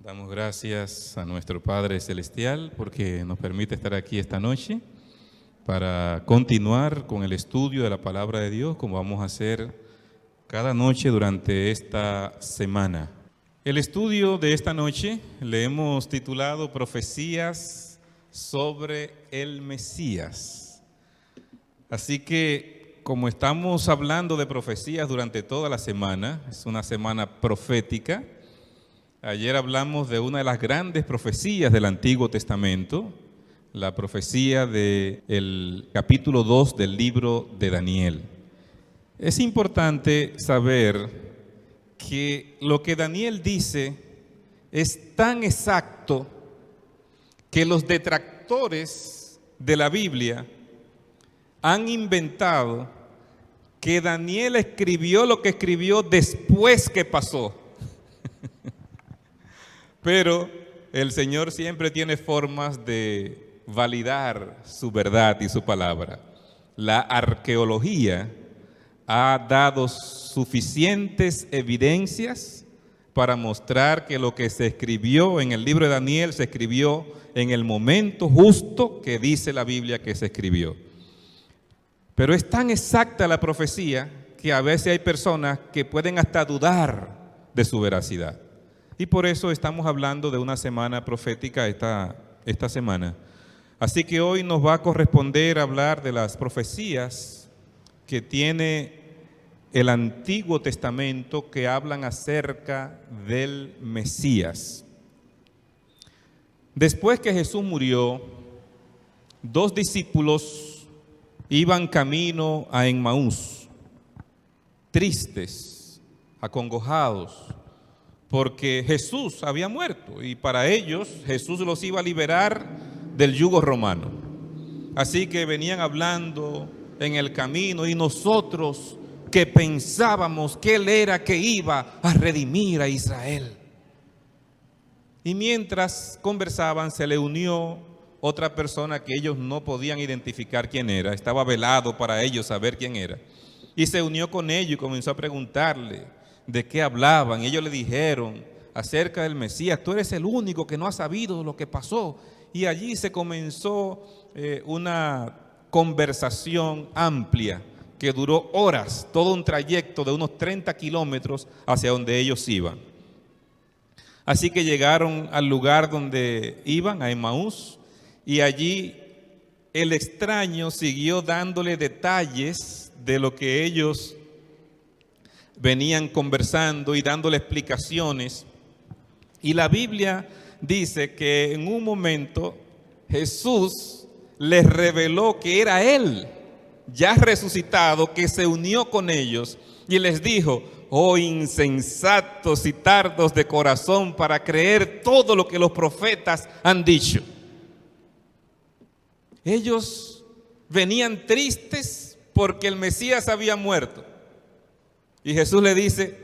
Damos gracias a nuestro Padre Celestial porque nos permite estar aquí esta noche para continuar con el estudio de la Palabra de Dios, como vamos a hacer cada noche durante esta semana. El estudio de esta noche le hemos titulado Profecías sobre el Mesías. Así que, como estamos hablando de profecías durante toda la semana, es una semana profética. Ayer hablamos de una de las grandes profecías del Antiguo Testamento, la profecía del capítulo 2 del libro de Daniel. Es importante saber que lo que Daniel dice es tan exacto que los detractores de la Biblia han inventado que Daniel escribió lo que escribió después que pasó. Pero el Señor siempre tiene formas de validar su verdad y su palabra. La arqueología ha dado suficientes evidencias para mostrar que lo que se escribió en el libro de Daniel se escribió en el momento justo que dice la Biblia que se escribió. Pero es tan exacta la profecía que a veces hay personas que pueden hasta dudar de su veracidad. Y por eso estamos hablando de una semana profética esta semana. Así que hoy nos va a corresponder hablar de las profecías que tiene el Antiguo Testamento que hablan acerca del Mesías. Después que Jesús murió, 2 discípulos iban camino a Emmaús, tristes, acongojados, porque Jesús había muerto y para ellos Jesús los iba a liberar del yugo romano. Así que venían hablando en el camino y nosotros que pensábamos que Él era que iba a redimir a Israel. Y mientras conversaban se le unió otra persona que ellos no podían identificar quién era, estaba velado para ellos saber quién era. Y se unió con ellos y comenzó a preguntarle de qué hablaban. Ellos le dijeron acerca del Mesías: tú eres el único que no ha sabido lo que pasó. Y allí se comenzó una conversación amplia que duró horas, todo un trayecto de unos 30 kilómetros hacia donde ellos iban. Así que llegaron al lugar donde iban, a Emmaús, y allí el extraño siguió dándole detalles de lo que ellos venían conversando y dándole explicaciones. Y la Biblia dice que en un momento Jesús les reveló que era Él, ya resucitado, que se unió con ellos y les dijo: oh insensatos y tardos de corazón para creer todo lo que los profetas han dicho. Ellos venían tristes porque el Mesías había muerto. Y Jesús le dice: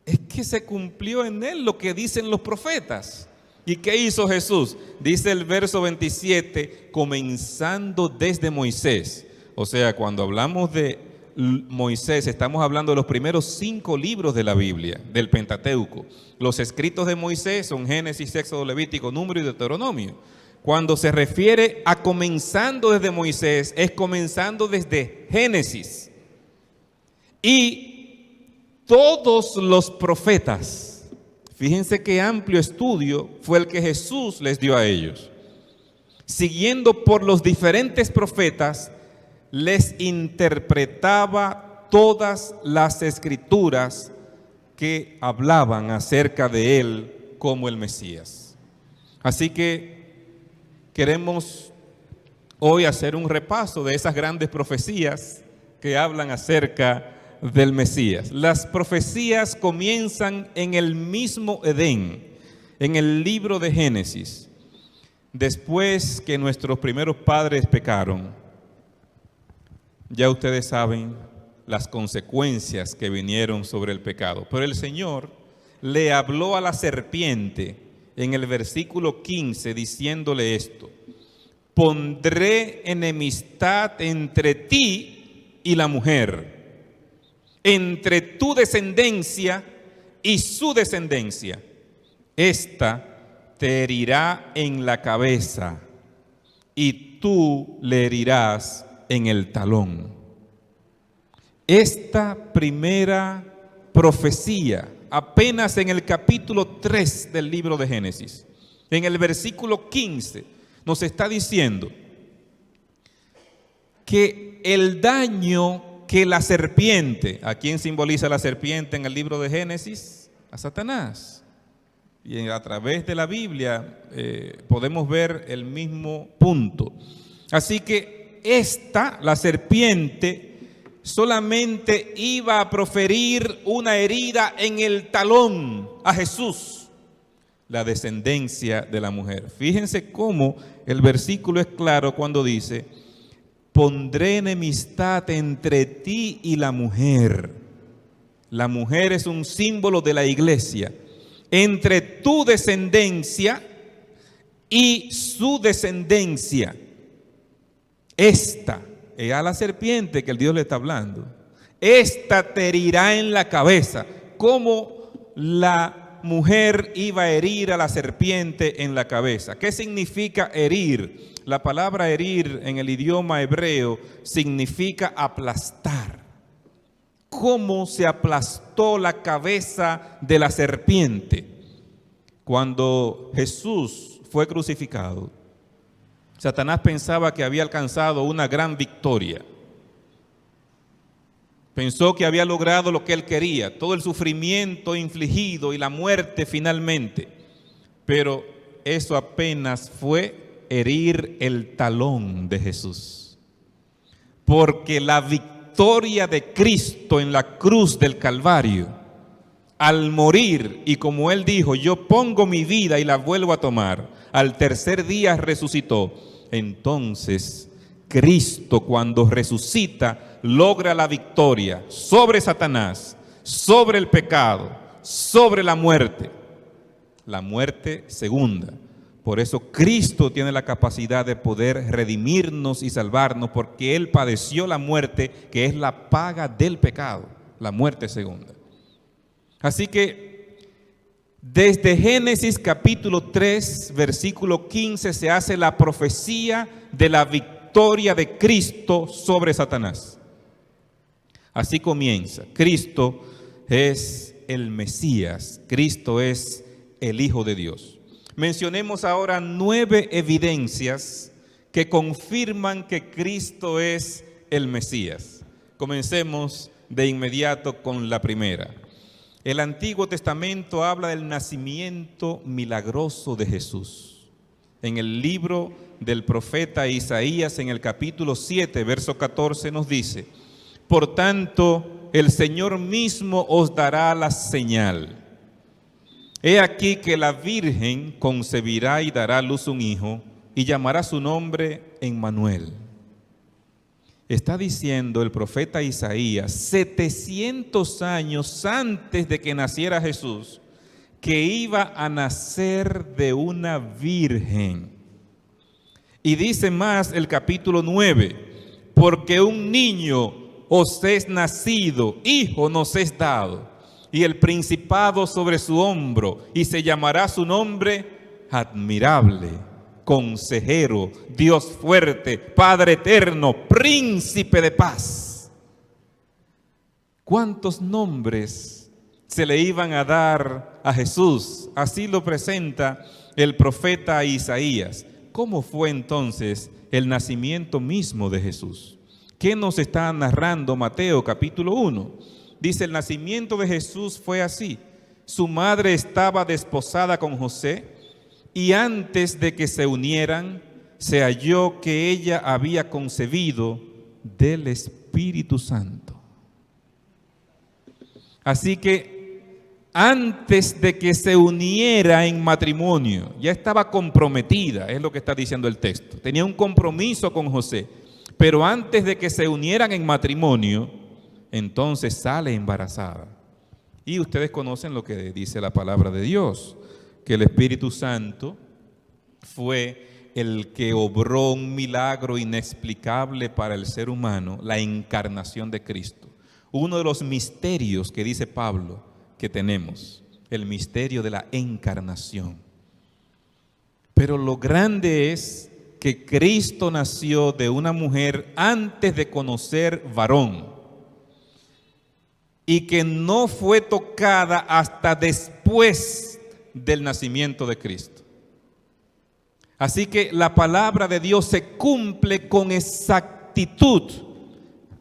es que se cumplió en Él lo que dicen los profetas. ¿Y qué hizo Jesús? Dice el verso 27, comenzando desde Moisés. O sea, cuando hablamos de Moisés, estamos hablando de los primeros 5 libros de la Biblia, del Pentateuco. Los escritos de Moisés son Génesis, Éxodo, Levítico, Número y Deuteronomio. Cuando se refiere a comenzando desde Moisés, es comenzando desde Génesis. Y todos los profetas, fíjense qué amplio estudio fue el que Jesús les dio a ellos. Siguiendo por los diferentes profetas, les interpretaba todas las escrituras que hablaban acerca de Él como el Mesías. Así que queremos hoy hacer un repaso de esas grandes profecías que hablan acerca del Mesías. Las profecías comienzan en el mismo Edén, en el libro de Génesis. Después que nuestros primeros padres pecaron, ya ustedes saben las consecuencias que vinieron sobre el pecado. Pero el Señor le habló a la serpiente en el versículo 15 diciéndole esto: pondré enemistad entre ti y la mujer, entre tu descendencia y su descendencia. Esta te herirá en la cabeza y tú le herirás en el talón. Esta primera profecía, apenas en el capítulo 3 del libro de Génesis, en el versículo 15, nos está diciendo que el daño que la serpiente, ¿a quién simboliza la serpiente en el libro de Génesis? A Satanás. Y a través de la Biblia podemos ver el mismo punto. Así que la serpiente, solamente iba a proferir una herida en el talón a Jesús, la descendencia de la mujer. Fíjense cómo el versículo es claro cuando dice: pondré enemistad entre ti y la mujer. La mujer es un símbolo de la iglesia. Entre tu descendencia y su descendencia. Esta es a la serpiente que el Dios le está hablando. Esta te herirá en la cabeza. Como la mujer iba a herir a la serpiente en la cabeza. ¿Qué significa herir? La palabra herir en el idioma hebreo significa aplastar. ¿Cómo se aplastó la cabeza de la serpiente? Cuando Jesús fue crucificado, Satanás pensaba que había alcanzado una gran victoria. Pensó que había logrado lo que él quería, todo el sufrimiento infligido y la muerte finalmente. Pero eso apenas fue herir el talón de Jesús. Porque la victoria de Cristo en la cruz del Calvario, al morir, y como él dijo, yo pongo mi vida y la vuelvo a tomar, al tercer día resucitó. Entonces Cristo, cuando resucita, logra la victoria sobre Satanás, sobre el pecado, sobre la muerte segunda. Por eso Cristo tiene la capacidad de poder redimirnos y salvarnos, porque Él padeció la muerte, que es la paga del pecado, la muerte segunda. Así que desde Génesis capítulo 3, versículo 15, se hace la profecía de la victoria de Cristo sobre Satanás. Así comienza. Cristo es el Mesías, Cristo es el Hijo de Dios. Mencionemos ahora 9 evidencias que confirman que Cristo es el Mesías. Comencemos de inmediato con la primera. El Antiguo Testamento habla del nacimiento milagroso de Jesús. En el libro del profeta Isaías, en el capítulo 7, verso 14, nos dice: por tanto, el Señor mismo os dará la señal. He aquí que la Virgen concebirá y dará a luz un hijo, y llamará su nombre Emmanuel. Está diciendo el profeta Isaías, 700 años antes de que naciera Jesús, que iba a nacer de una virgen. Y dice más el capítulo 9, porque un niño os es nacido, hijo nos es dado, y el principado sobre su hombro, y se llamará su nombre Admirable, Consejero, Dios fuerte, Padre eterno, Príncipe de paz. ¿Cuántos nombres se le iban a dar a Jesús? Así lo presenta el profeta Isaías. ¿Cómo fue entonces el nacimiento mismo de Jesús? ¿Qué nos está narrando Mateo capítulo 1? Dice, el nacimiento de Jesús fue así. Su madre estaba desposada con José, y antes de que se unieran, se halló que ella había concebido del Espíritu Santo. Así que antes de que se uniera en matrimonio, ya estaba comprometida, es lo que está diciendo el texto. Tenía un compromiso con José, pero antes de que se unieran en matrimonio, entonces sale embarazada. Y ustedes conocen lo que dice la palabra de Dios, que el Espíritu Santo fue el que obró un milagro inexplicable para el ser humano, la encarnación de Cristo. Uno de los misterios que dice Pablo que tenemos el misterio de la encarnación. Pero lo grande es que Cristo nació de una mujer antes de conocer varón y que no fue tocada hasta después del nacimiento de Cristo. Así que la palabra de Dios se cumple con exactitud,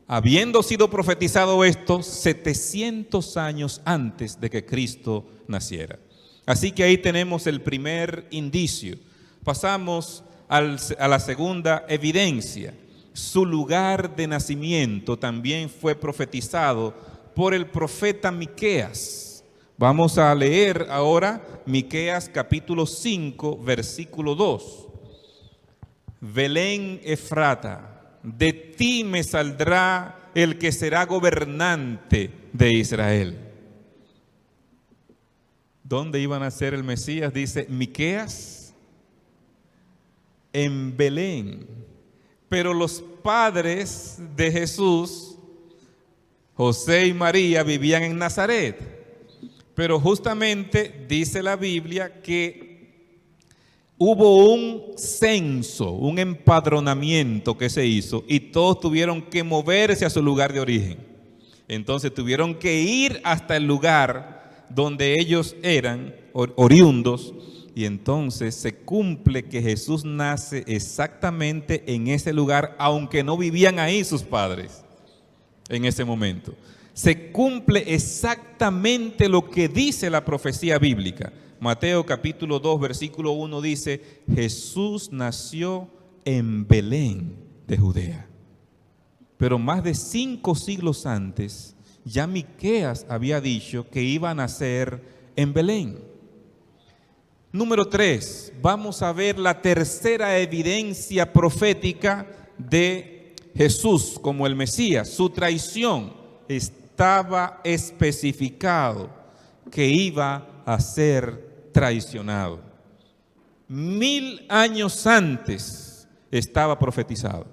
habiendo sido profetizado esto 700 años antes de que Cristo naciera. Así que ahí tenemos el primer indicio. Pasamos a la segunda evidencia. Su lugar de nacimiento también fue profetizado por el profeta Miqueas. Vamos a leer ahora Miqueas capítulo 5, versículo 2. Belén Efrata, de ti me saldrá el que será gobernante de Israel. ¿Dónde iba a nacer el Mesías? Dice Miqueas, en Belén. Pero los padres de Jesús, José y María, vivían en Nazaret. Pero justamente dice la Biblia que hubo un censo, un empadronamiento que se hizo y todos tuvieron que moverse a su lugar de origen. Entonces tuvieron que ir hasta el lugar donde ellos eran oriundos, y entonces se cumple que Jesús nace exactamente en ese lugar, aunque no vivían ahí sus padres en ese momento. Se cumple exactamente lo que dice la profecía bíblica. Mateo capítulo 2, versículo 1 dice: Jesús nació en Belén de Judea. Pero más de 5 siglos antes, ya Miqueas había dicho que iba a nacer en Belén. Número 3, vamos a ver la tercera evidencia profética de Jesús como el Mesías. Su traición. Estaba especificado que iba a ser traicionado. 1000 años antes estaba profetizado.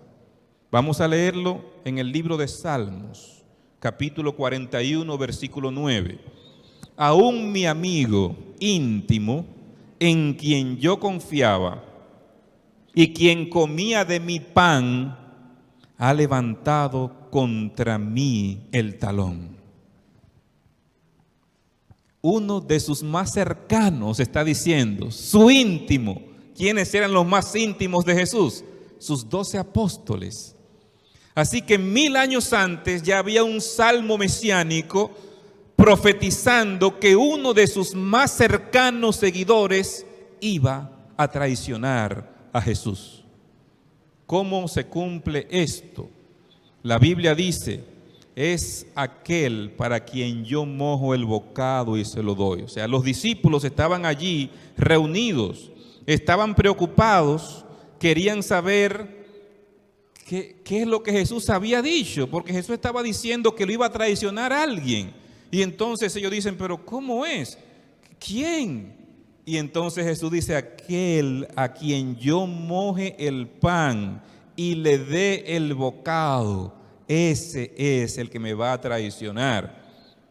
Vamos a leerlo en el libro de Salmos, capítulo 41, versículo 9. Aún mi amigo íntimo, en quien yo confiaba y quien comía de mi pan, ha levantado contra mí el talón. Uno de sus más cercanos está diciendo, su íntimo. ¿Quiénes eran los más íntimos de Jesús? Sus 12 apóstoles. Así que 1000 años antes ya había un salmo mesiánico profetizando que uno de sus más cercanos seguidores iba a traicionar a Jesús. ¿Cómo se cumple esto? La Biblia dice, es aquel para quien yo mojo el bocado y se lo doy. O sea, los discípulos estaban allí reunidos, estaban preocupados, querían saber qué es lo que Jesús había dicho, porque Jesús estaba diciendo que lo iba a traicionar a alguien. Y entonces ellos dicen, pero ¿cómo es? ¿Quién? Y entonces Jesús dice, aquel a quien yo moje el pan y le dé el bocado, ese es el que me va a traicionar.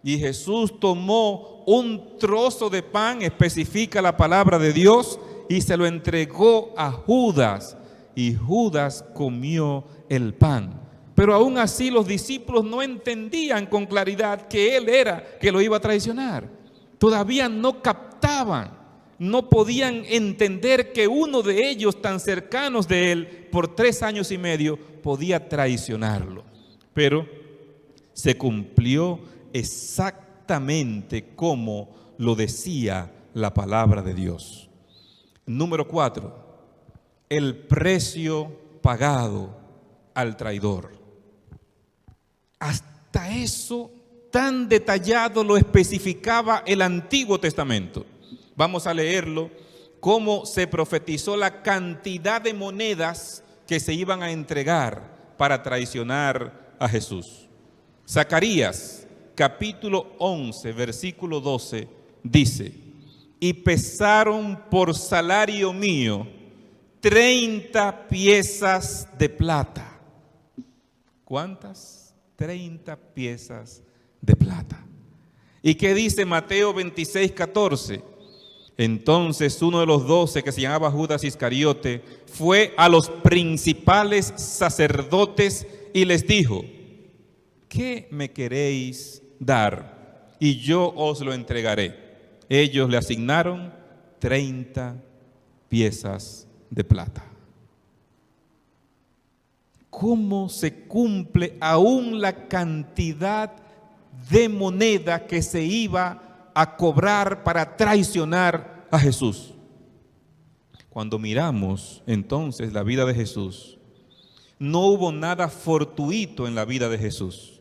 Y Jesús tomó un trozo de pan, especifica la palabra de Dios, y se lo entregó a Judas, y Judas comió el pan. Pero aún así los discípulos no entendían con claridad que él era que lo iba a traicionar. Todavía no captaban. No podían entender que uno de ellos tan cercanos de él por 3 años y medio podía traicionarlo. Pero se cumplió exactamente como lo decía la palabra de Dios. Número 4, el precio pagado al traidor. Hasta eso tan detallado lo especificaba el Antiguo Testamento. Vamos a leerlo, cómo se profetizó la cantidad de monedas que se iban a entregar para traicionar a Jesús. Zacarías, capítulo 11, versículo 12, dice, y pesaron por salario mío 30 piezas de plata. ¿Cuántas? 30 piezas de plata. ¿Y qué dice Mateo 26:14? Entonces uno de los 12, que se llamaba Judas Iscariote, fue a los principales sacerdotes y les dijo: ¿qué me queréis dar? Y yo os lo entregaré. Ellos le asignaron 30 piezas de plata. ¿Cómo se cumple aún la cantidad de moneda que se iba a cobrar para traicionar a Jesús? Cuando miramos entonces la vida de Jesús, no hubo nada fortuito en la vida de Jesús.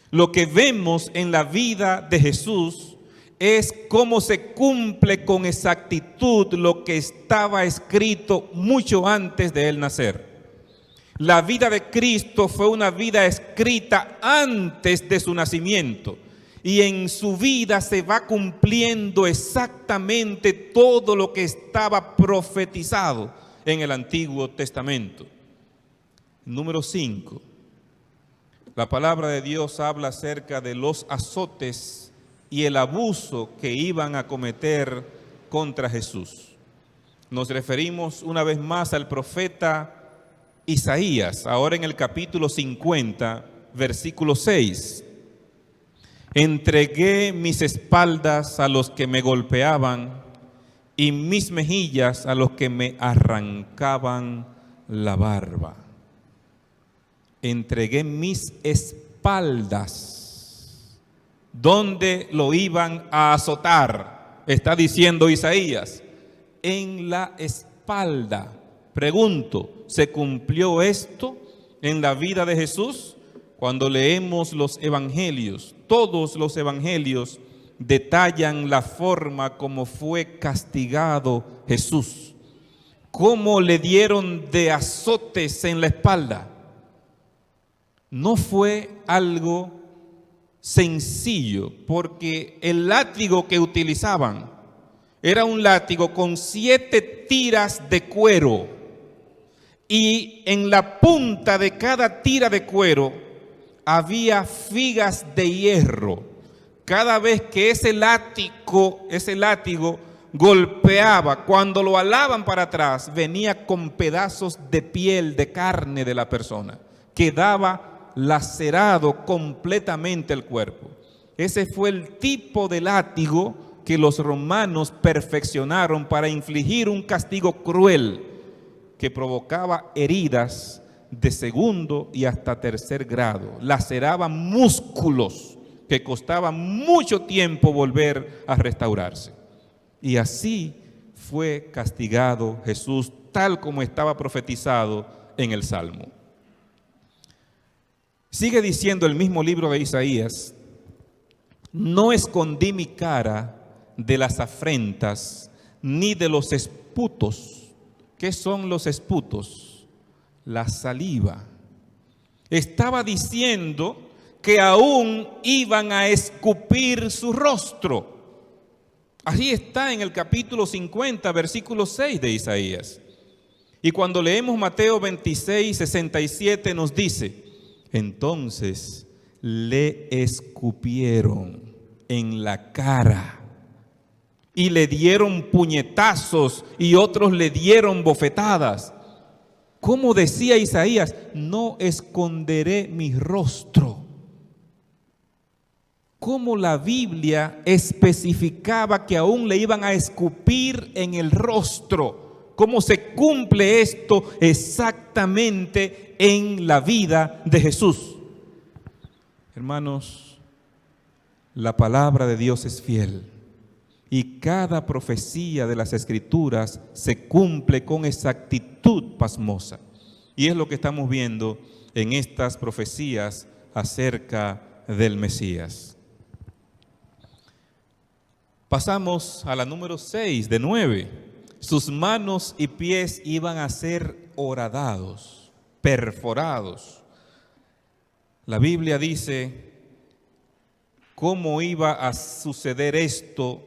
Lo que vemos en la vida de Jesús es cómo se cumple con exactitud lo que estaba escrito mucho antes de él nacer. La vida de Cristo fue una vida escrita antes de su nacimiento, y en su vida se va cumpliendo exactamente todo lo que estaba profetizado en el Antiguo Testamento. Número 5. La palabra de Dios habla acerca de los azotes y el abuso que iban a cometer contra Jesús. Nos referimos una vez más al profeta Isaías, ahora en el capítulo 50, versículo 6. Entregué mis espaldas a los que me golpeaban y mis mejillas a los que me arrancaban la barba. Entregué mis espaldas. ¿Dónde lo iban a azotar? Está diciendo Isaías. En la espalda. Pregunto, ¿se cumplió esto en la vida de Jesús? Cuando leemos los evangelios, todos los evangelios detallan la forma como fue castigado Jesús. Cómo le dieron de azotes en la espalda. No fue algo sencillo, porque el látigo que utilizaban era un látigo con 7 tiras de cuero, y en la punta de cada tira de cuero había figas de hierro. Cada vez que ese látigo golpeaba, cuando lo alaban para atrás, venía con pedazos de piel, de carne de la persona. Quedaba lacerado completamente el cuerpo. Ese fue el tipo de látigo que los romanos perfeccionaron para infligir un castigo cruel que provocaba heridas de segundo y hasta tercer grado. Laceraba músculos que costaba mucho tiempo volver a restaurarse. Y así fue castigado Jesús, tal como estaba profetizado en el Salmo. Sigue diciendo el mismo libro de Isaías: no escondí mi cara de las afrentas, ni de los esputos. ¿Qué son los esputos? La saliva. Estaba diciendo que aún iban a escupir su rostro. Así está en el capítulo 50, versículo 6 de Isaías. Y cuando leemos Mateo 26, 67 nos dice: entonces le escupieron en la cara y le dieron puñetazos y otros le dieron bofetadas. Como decía Isaías, no esconderé mi rostro. Como la Biblia especificaba que aún le iban a escupir en el rostro. ¿Cómo se cumple esto exactamente en la vida de Jesús? Hermanos, la palabra de Dios es fiel. Y cada profecía de las Escrituras se cumple con exactitud pasmosa. Y es lo que estamos viendo en estas profecías acerca del Mesías. Pasamos a la número 6 de 9. Sus manos y pies iban a ser horadados, perforados. La Biblia dice cómo iba a suceder esto.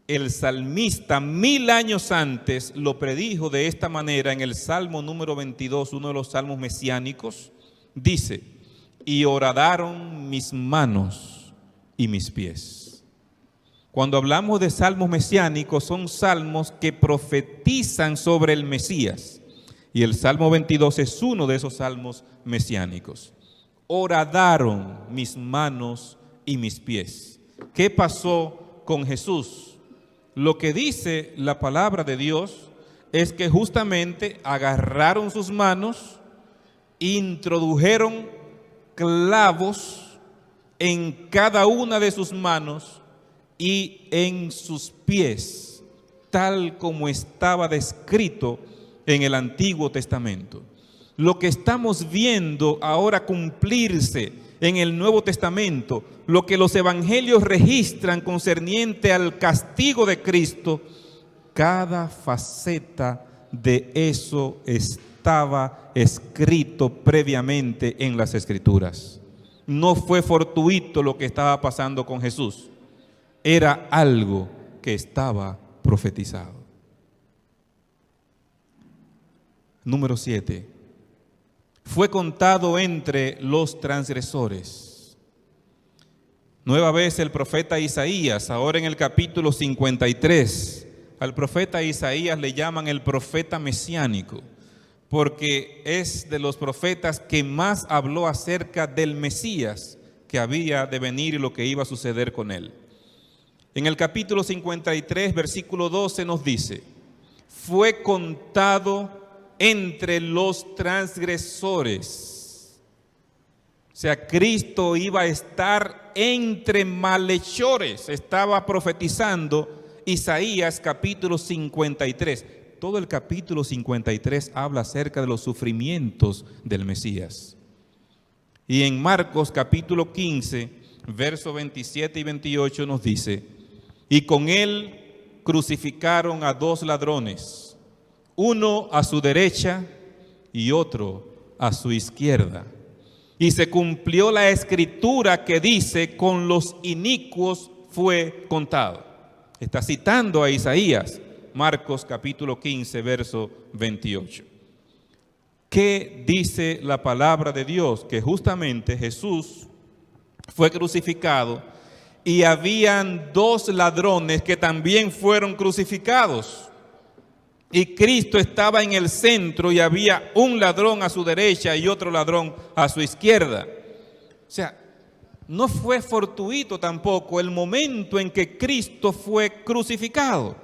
El salmista 1000 años antes lo predijo de esta manera en el Salmo número 22, uno de los salmos mesiánicos. Dice: y horadaron mis manos y mis pies. Cuando hablamos de salmos mesiánicos, son salmos que profetizan sobre el Mesías. Y el Salmo 22 es uno de esos salmos mesiánicos. Horadaron mis manos y mis pies. ¿Qué pasó con Jesús? Lo que dice la palabra de Dios es que justamente agarraron sus manos, introdujeron clavos en cada una de sus manos y en sus pies, tal como estaba descrito en el Antiguo Testamento. Lo que estamos viendo ahora cumplirse en el Nuevo Testamento, lo que los evangelios registran concerniente al castigo de Cristo, cada faceta de eso estaba escrito previamente en las Escrituras. No fue fortuito lo que estaba pasando con Jesús. Era algo que estaba profetizado. Número 7. Fue contado entre los transgresores. Nueva vez el profeta Isaías, ahora en el capítulo 53. Al profeta Isaías le llaman el profeta mesiánico, porque es de los profetas que más habló acerca del Mesías que había de venir y lo que iba a suceder con él. En el capítulo 53, versículo 12 nos dice: fue contado entre los transgresores. O sea, Cristo iba a estar entre malhechores. Estaba profetizando Isaías capítulo 53. Todo el capítulo 53 habla acerca de los sufrimientos del Mesías. Y en Marcos capítulo 15, versos 27 y 28 nos dice: y con él crucificaron a dos ladrones, uno a su derecha y otro a su izquierda. Y se cumplió la escritura que dice: con los inicuos fue contado. Está citando a Isaías, Marcos capítulo 15, verso 28. ¿Qué dice la palabra de Dios? Que justamente Jesús fue crucificado y habían dos ladrones que también fueron crucificados. Y Cristo estaba en el centro y había un ladrón a su derecha y otro ladrón a su izquierda. O sea, no fue fortuito tampoco el momento en que Cristo fue crucificado.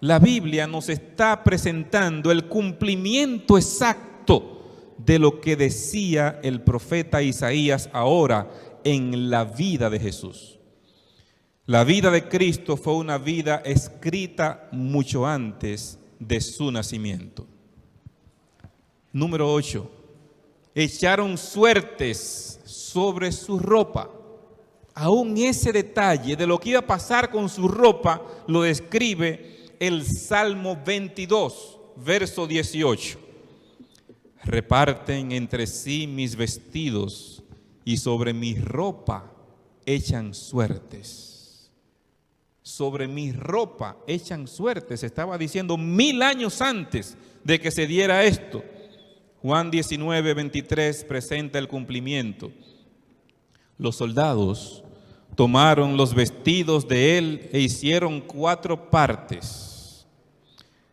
La Biblia nos está presentando el cumplimiento exacto de lo que decía el profeta Isaías ahora en la vida de Jesús. La vida de Cristo fue una vida escrita mucho antes de su nacimiento. Número 8. Echaron suertes sobre su ropa. Aún ese detalle de lo que iba a pasar con su ropa lo describe el Salmo 22, verso 18. Reparten entre sí mis vestidos y sobre mi ropa echan suertes. Sobre mi ropa echan suertes. Estaba diciendo 1000 años antes de que se diera esto. Juan 19, 23 presenta el cumplimiento. Los soldados tomaron los vestidos de él e hicieron 4 partes.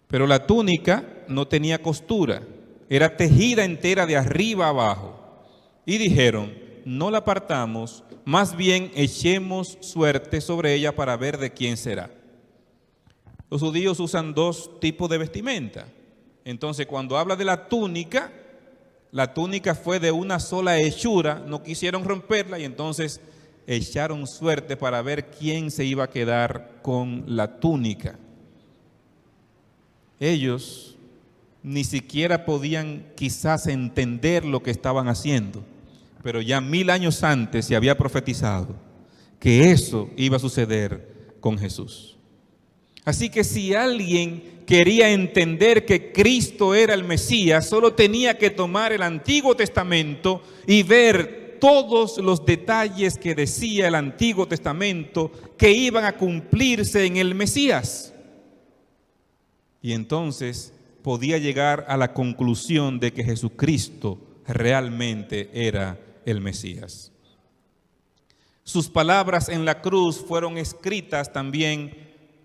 Pero la túnica no tenía costura, era tejida entera de arriba a abajo. Y dijeron: no la partamos, más bien echemos suerte sobre ella para ver de quién será. Los judíos usan 2 tipos de vestimenta. Entonces, cuando habla de la túnica fue de una sola hechura, no quisieron romperla y entonces echaron suerte para ver quién se iba a quedar con la túnica. Ellos ni siquiera podían quizás entender lo que estaban haciendo, pero ya 1000 años antes se había profetizado que eso iba a suceder con Jesús. Así que si alguien quería entender que Cristo era el Mesías, solo tenía que tomar el Antiguo Testamento y ver todos los detalles que decía el Antiguo Testamento que iban a cumplirse en el Mesías. Y entonces podía llegar a la conclusión de que Jesucristo realmente era el Mesías. Sus palabras en la cruz fueron escritas también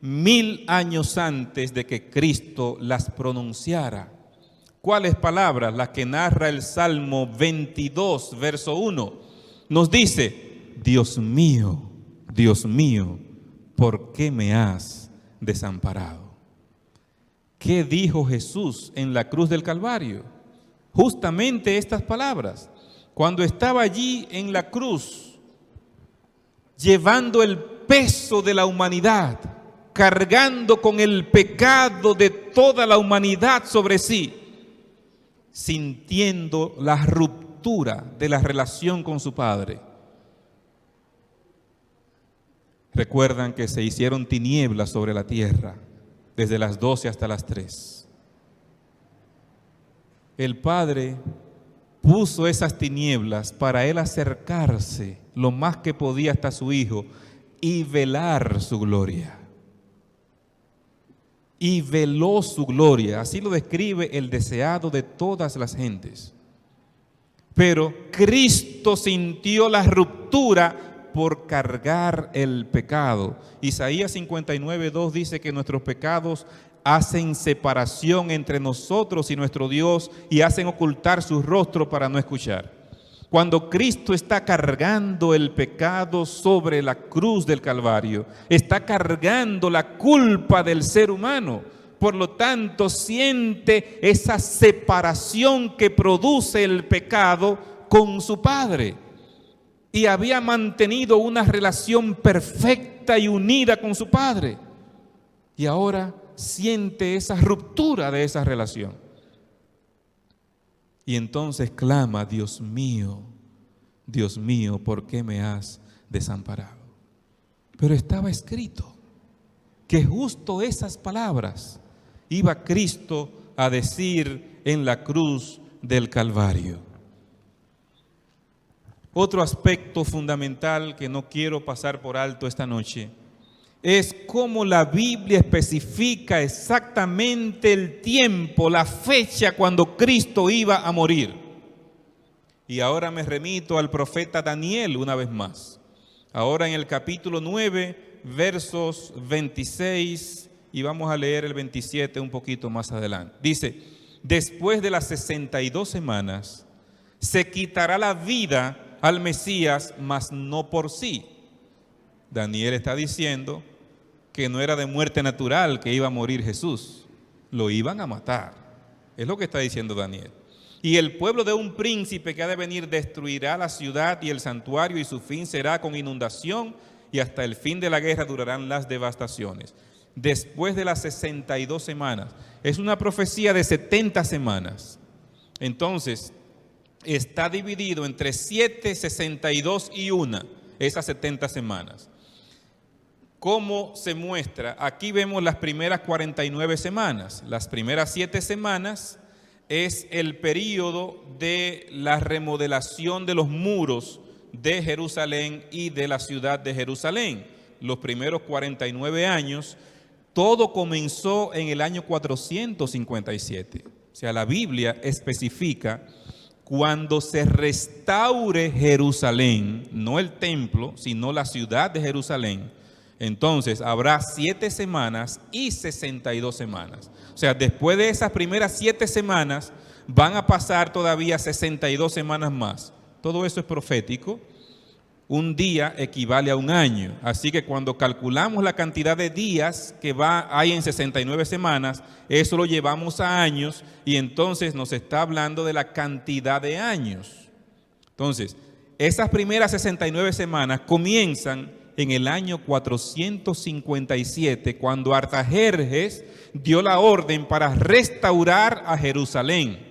1000 años antes de que Cristo las pronunciara. ¿Cuáles palabras? Las que narra el Salmo 22, verso 1. Nos dice: Dios mío, ¿por qué me has desamparado? ¿Qué dijo Jesús en la cruz del Calvario? Justamente estas palabras. Cuando estaba allí en la cruz, llevando el peso de la humanidad, cargando con el pecado de toda la humanidad sobre sí, sintiendo la ruptura de la relación con su Padre. Recuerdan que se hicieron tinieblas sobre la tierra desde las 12 hasta las 3. El Padre puso esas tinieblas para Él acercarse lo más que podía hasta su Hijo y velar su gloria. Y veló su gloria, así lo describe el deseado de todas las gentes. Pero Cristo sintió la ruptura por cargar el pecado. Isaías 59:2 dice que nuestros pecados hacen separación entre nosotros y nuestro Dios y hacen ocultar su rostro para no escuchar. Cuando Cristo está cargando el pecado sobre la cruz del Calvario, está cargando la culpa del ser humano. Por lo tanto, siente esa separación que produce el pecado con su Padre. Y había mantenido una relación perfecta y unida con su Padre. Y ahora siente esa ruptura de esa relación. Y entonces clama: Dios mío, ¿por qué me has desamparado? Pero estaba escrito que justo esas palabras iba Cristo a decir en la cruz del Calvario. Otro aspecto fundamental que no quiero pasar por alto esta noche es cómo la Biblia especifica exactamente el tiempo, la fecha cuando Cristo iba a morir. Y ahora me remito al profeta Daniel una vez más. Ahora en el capítulo 9, versos 26, y vamos a leer el 27 un poquito más adelante. Dice: después de las 62 semanas, se quitará la vida al Mesías, mas no por sí. Daniel está diciendo que no era de muerte natural que iba a morir Jesús, lo iban a matar. Es lo que está diciendo Daniel. Y el pueblo de un príncipe que ha de venir destruirá la ciudad y el santuario, y su fin será con inundación, y hasta el fin de la guerra durarán las devastaciones. Después de las 62 semanas, es una profecía de 70 semanas. Entonces, está dividido entre 7, 62 y 1, esas 70 semanas. ¿Cómo se muestra? Aquí vemos las primeras 49 semanas. Las primeras 7 semanas es el período de la remodelación de los muros de Jerusalén y de la ciudad de Jerusalén. Los primeros 49 años, todo comenzó en el año 457. O sea, la Biblia especifica cuando se restaure Jerusalén, no el templo, sino la ciudad de Jerusalén. Entonces habrá 7 semanas y 62 semanas. O sea, después de esas primeras 7 semanas van a pasar todavía 62 semanas más. Todo eso es profético. Un día equivale a un año. Así que cuando calculamos la cantidad de días que hay en 69 semanas, eso lo llevamos a años, y entonces nos está hablando de la cantidad de años. Entonces, esas primeras 69 semanas comienzan en el año 457, cuando Artajerjes dio la orden para restaurar a Jerusalén,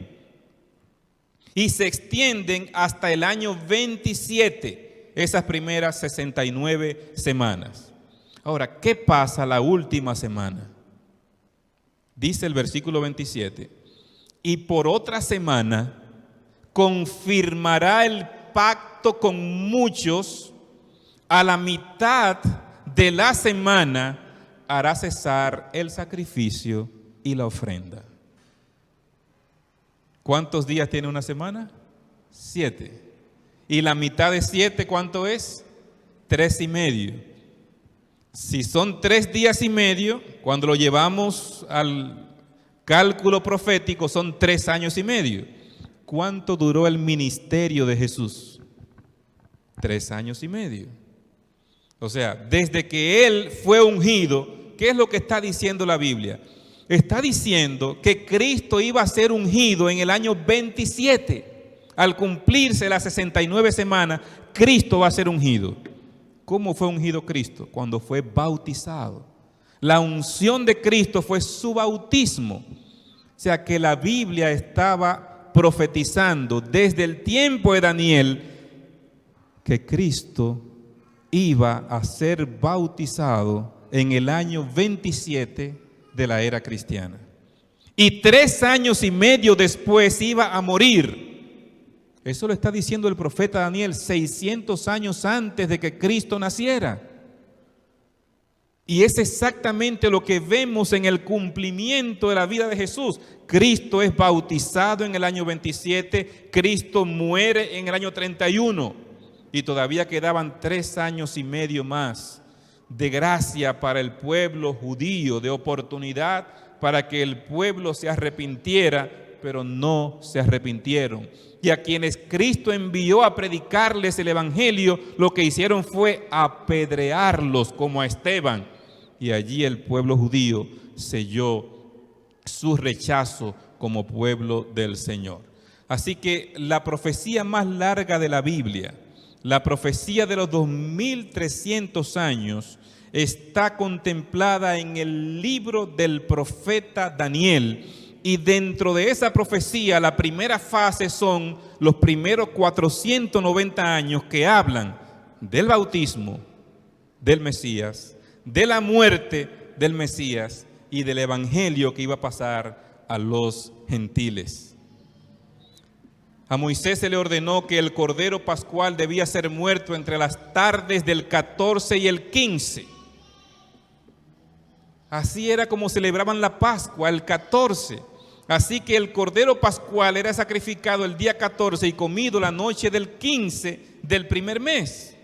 y se extienden hasta el año 27, esas primeras 69 semanas. Ahora, ¿qué pasa la última semana? Dice el versículo 27, y por otra semana confirmará el pacto con muchos. A la mitad de la semana hará cesar el sacrificio y la ofrenda. ¿Cuántos días tiene una semana? 7. ¿Y la mitad de 7 cuánto es? 3,5. Si son 3 días y medio, cuando lo llevamos al cálculo profético, son 3 años y medio. ¿Cuánto duró el ministerio de Jesús? 3 años y medio. O sea, desde que Él fue ungido, ¿qué es lo que está diciendo la Biblia? Está diciendo que Cristo iba a ser ungido en el año 27. Al cumplirse las 69 semanas, Cristo va a ser ungido. ¿Cómo fue ungido Cristo? Cuando fue bautizado. La unción de Cristo fue su bautismo. O sea que la Biblia estaba profetizando desde el tiempo de Daniel que Cristo iba a ser bautizado en el año 27 de la era cristiana. Y 3 años y medio después iba a morir. Eso lo está diciendo el profeta Daniel 600 años antes de que Cristo naciera. Y es exactamente lo que vemos en el cumplimiento de la vida de Jesús. Cristo es bautizado en el año 27, Cristo muere en el año 31 y todavía quedaban 3 años y medio más de gracia para el pueblo judío, de oportunidad para que el pueblo se arrepintiera, pero no se arrepintieron. Y a quienes Cristo envió a predicarles el evangelio, lo que hicieron fue apedrearlos como a Esteban. Y allí el pueblo judío selló su rechazo como pueblo del Señor. Así que la profecía más larga de la Biblia, la profecía de los 2300 años, está contemplada en el libro del profeta Daniel. Y dentro de esa profecía, la primera fase son los primeros 490 años que hablan del bautismo del Mesías, de la muerte del Mesías y del evangelio que iba a pasar a los gentiles. A Moisés se le ordenó que el cordero pascual debía ser muerto entre las tardes del 14 y el 15. Así era como celebraban la Pascua, el 14. Así que el cordero pascual era sacrificado el día 14 y comido la noche del 15 del primer mes.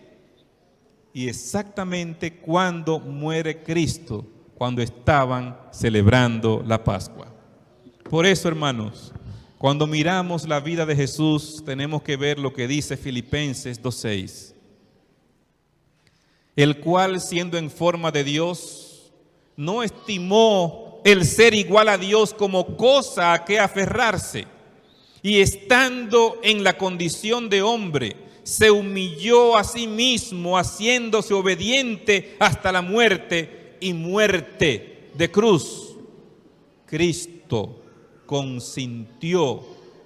Y exactamente cuando muere Cristo, cuando estaban celebrando la Pascua. Por eso, hermanos, cuando miramos la vida de Jesús, tenemos que ver lo que dice Filipenses 2:6. El cual, siendo en forma de Dios, no estimó el ser igual a Dios como cosa a que aferrarse, y estando en la condición de hombre, se humilló a sí mismo, haciéndose obediente hasta la muerte y muerte de cruz. Cristo consintió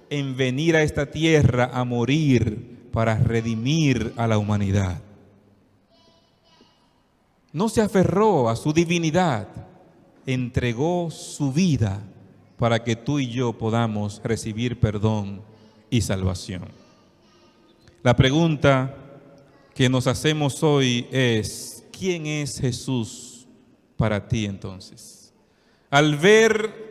en venir a esta tierra a morir para redimir a la humanidad. No se aferró a su divinidad, entregó su vida para que tú y yo podamos recibir perdón y salvación. La pregunta que nos hacemos hoy es, ¿quién es Jesús para ti entonces? Al ver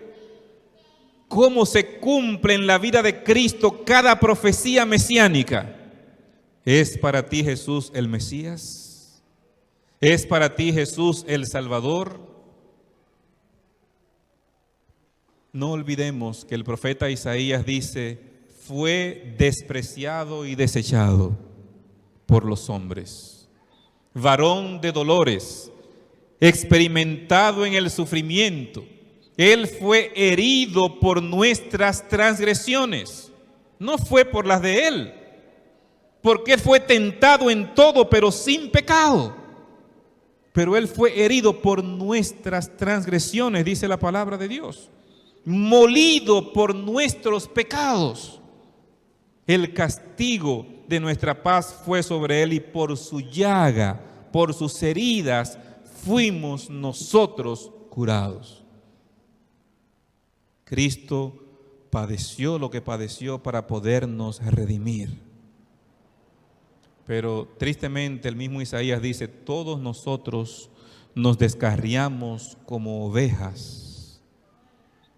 cómo se cumple en la vida de Cristo cada profecía mesiánica, ¿es para ti Jesús el Mesías? ¿Es para ti Jesús el Salvador? No olvidemos que el profeta Isaías dice, fue despreciado y desechado por los hombres, varón de dolores, experimentado en el sufrimiento. Él fue herido por nuestras transgresiones, no fue por las de Él, porque Él fue tentado en todo, pero sin pecado. Pero Él fue herido por nuestras transgresiones, dice la palabra de Dios, molido por nuestros pecados. El castigo de nuestra paz fue sobre Él y por su llaga, por sus heridas, fuimos nosotros curados. Cristo padeció lo que padeció para podernos redimir. Pero tristemente el mismo Isaías dice, todos nosotros nos descarriamos como ovejas.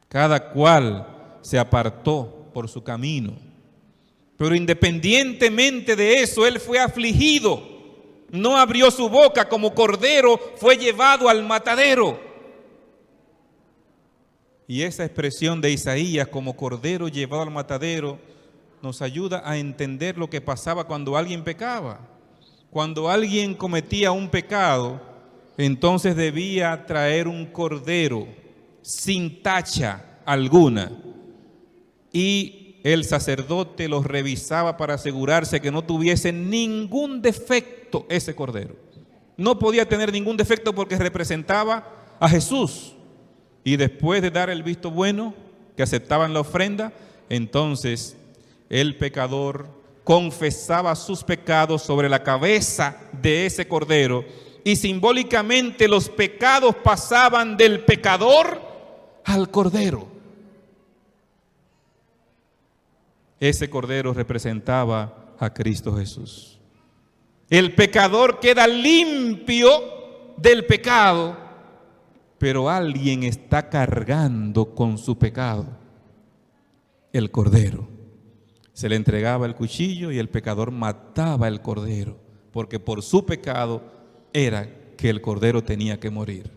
Cada cual se apartó por su camino. Pero independientemente de eso, Él fue afligido No abrió su boca, como cordero fue llevado al matadero. Y esa expresión de Isaías, como cordero llevado al matadero, nos ayuda a entender lo que pasaba cuando alguien pecaba. Cuando alguien cometía un pecado, entonces debía traer un cordero sin tacha alguna. Y el sacerdote los revisaba para asegurarse que no tuviese ningún defecto ese cordero. No podía tener ningún defecto porque representaba a Jesús. Y después de dar el visto bueno, que aceptaban la ofrenda, entonces el pecador confesaba sus pecados sobre la cabeza de ese cordero, y simbólicamente los pecados pasaban del pecador al cordero. Ese cordero representaba a Cristo Jesús. El pecador queda limpio del pecado, pero alguien está cargando con su pecado. El cordero. Se le entregaba el cuchillo y el pecador mataba el cordero, porque por su pecado era que el cordero tenía que morir.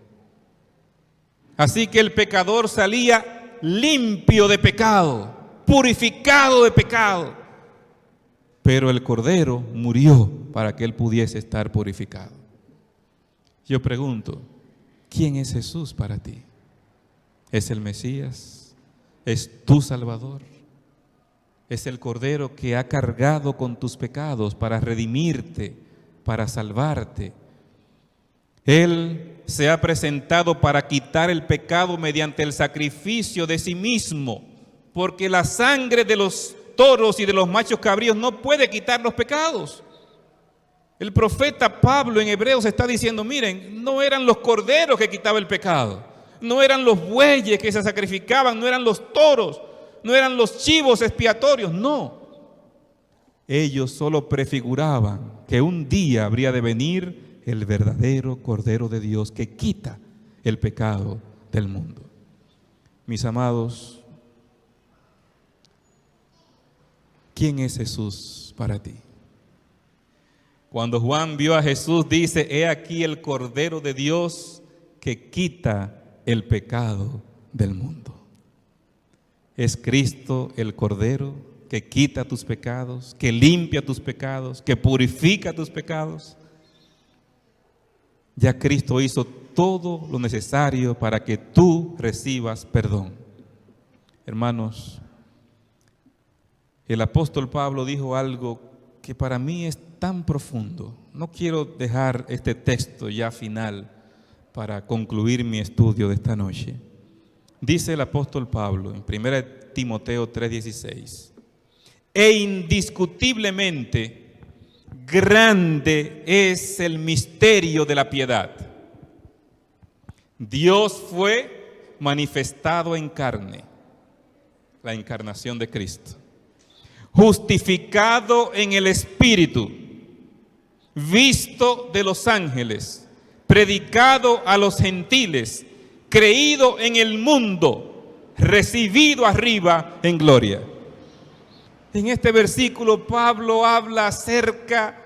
Así que el pecador salía limpio de pecado, purificado de pecado, pero el cordero murió para que él pudiese estar purificado. Yo pregunto, ¿quién es Jesús para ti? ¿Es el Mesías? ¿Es tu Salvador? Es el Cordero que ha cargado con tus pecados para redimirte, para salvarte. Él se ha presentado para quitar el pecado mediante el sacrificio de sí mismo, porque la sangre de los toros y de los machos cabríos no puede quitar los pecados. El profeta Pablo en Hebreos está diciendo, miren, no eran los corderos que quitaban el pecado, no eran los bueyes que se sacrificaban, no eran los toros, no eran los chivos expiatorios, no. Ellos solo prefiguraban que un día habría de venir el verdadero Cordero de Dios que quita el pecado del mundo. Mis amados, ¿quién es Jesús para ti? Cuando Juan vio a Jesús, dice, he aquí el Cordero de Dios que quita el pecado del mundo. Es Cristo el Cordero que quita tus pecados, que limpia tus pecados, que purifica tus pecados. Ya Cristo hizo todo lo necesario para que tú recibas perdón. Hermanos, el apóstol Pablo dijo algo que para mí es tan profundo. No quiero dejar este texto ya final para concluir mi estudio de esta noche. Dice el apóstol Pablo en 1 Timoteo 3:16, e indiscutiblemente grande es el misterio de la piedad. Dios fue manifestado en carne, la encarnación de Cristo, justificado en el Espíritu, visto de los ángeles, predicado a los gentiles, creído en el mundo, recibido arriba en gloria. En este versículo Pablo habla acerca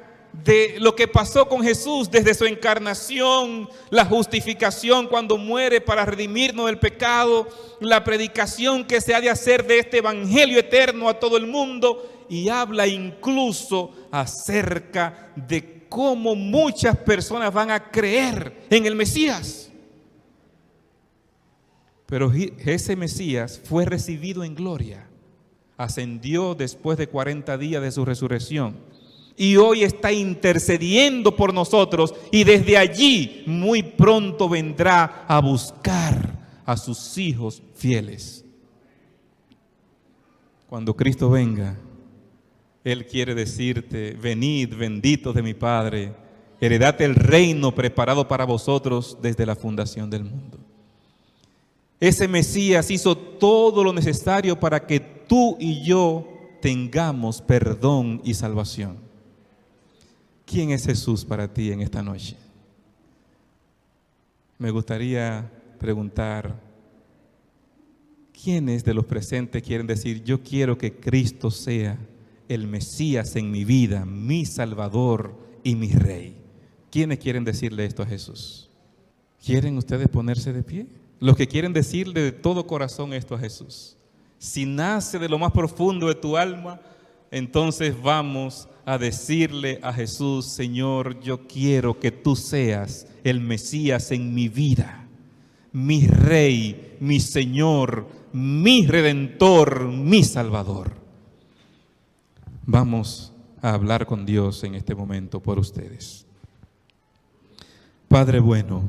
de lo que pasó con Jesús desde su encarnación, la justificación cuando muere para redimirnos del pecado, la predicación que se ha de hacer de este evangelio eterno a todo el mundo, y habla incluso acerca de cómo muchas personas van a creer en el Mesías. Pero ese Mesías fue recibido en gloria, ascendió después de 40 días de su resurrección y hoy está intercediendo por nosotros, y desde allí muy pronto vendrá a buscar a sus hijos fieles. Cuando Cristo venga, Él quiere decirte, venid benditos de mi Padre, heredad el reino preparado para vosotros desde la fundación del mundo. Ese Mesías hizo todo lo necesario para que tú y yo tengamos perdón y salvación. ¿Quién es Jesús para ti en esta noche? Me gustaría preguntar, ¿quiénes de los presentes quieren decir, yo quiero que Cristo sea el Mesías en mi vida, mi Salvador y mi Rey? ¿Quiénes quieren decirle esto a Jesús? ¿Quieren ustedes ponerse de pie? Los que quieren decirle de todo corazón esto a Jesús. Si nace de lo más profundo de tu alma, entonces vamos a decirle a Jesús: Señor, yo quiero que tú seas el Mesías en mi vida, mi Rey, mi Señor, mi Redentor, mi Salvador. Vamos a hablar con Dios en este momento por ustedes. Padre bueno,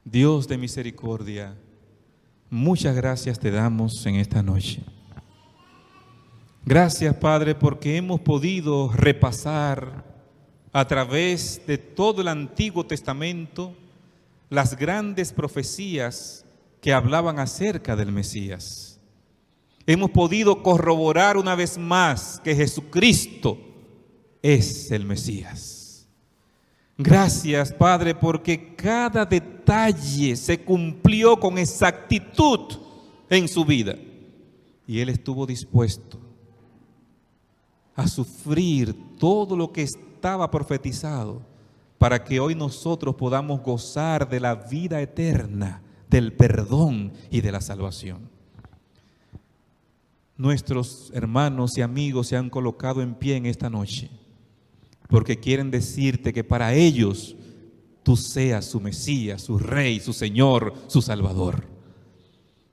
Dios de misericordia, muchas gracias te damos en esta noche. Gracias, Padre, porque hemos podido repasar a través de todo el Antiguo Testamento las grandes profecías que hablaban acerca del Mesías. Hemos podido corroborar una vez más que Jesucristo es el Mesías. Gracias, Padre, porque cada detalle se cumplió con exactitud en su vida. Y Él estuvo dispuesto a sufrir todo lo que estaba profetizado para que hoy nosotros podamos gozar de la vida eterna, del perdón y de la salvación. Nuestros hermanos y amigos se han colocado en pie en esta noche porque quieren decirte que para ellos tú seas su Mesías, su Rey, su Señor, su Salvador.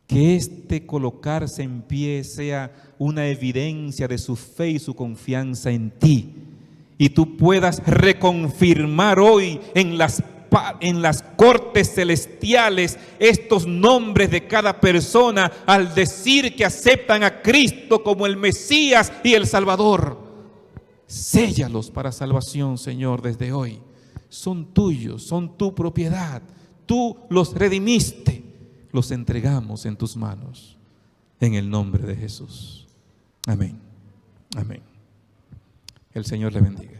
Que este colocarse en pie sea una evidencia de su fe y su confianza en ti, y tú puedas reconfirmar hoy en las cortes celestiales estos nombres de cada persona al decir que aceptan a Cristo como el Mesías y el Salvador. Séllalos para salvación, Señor, desde hoy. Son tuyos, son tu propiedad. Tú los redimiste. Los entregamos en tus manos. En el nombre de Jesús. Amén. Amén. El Señor le bendiga.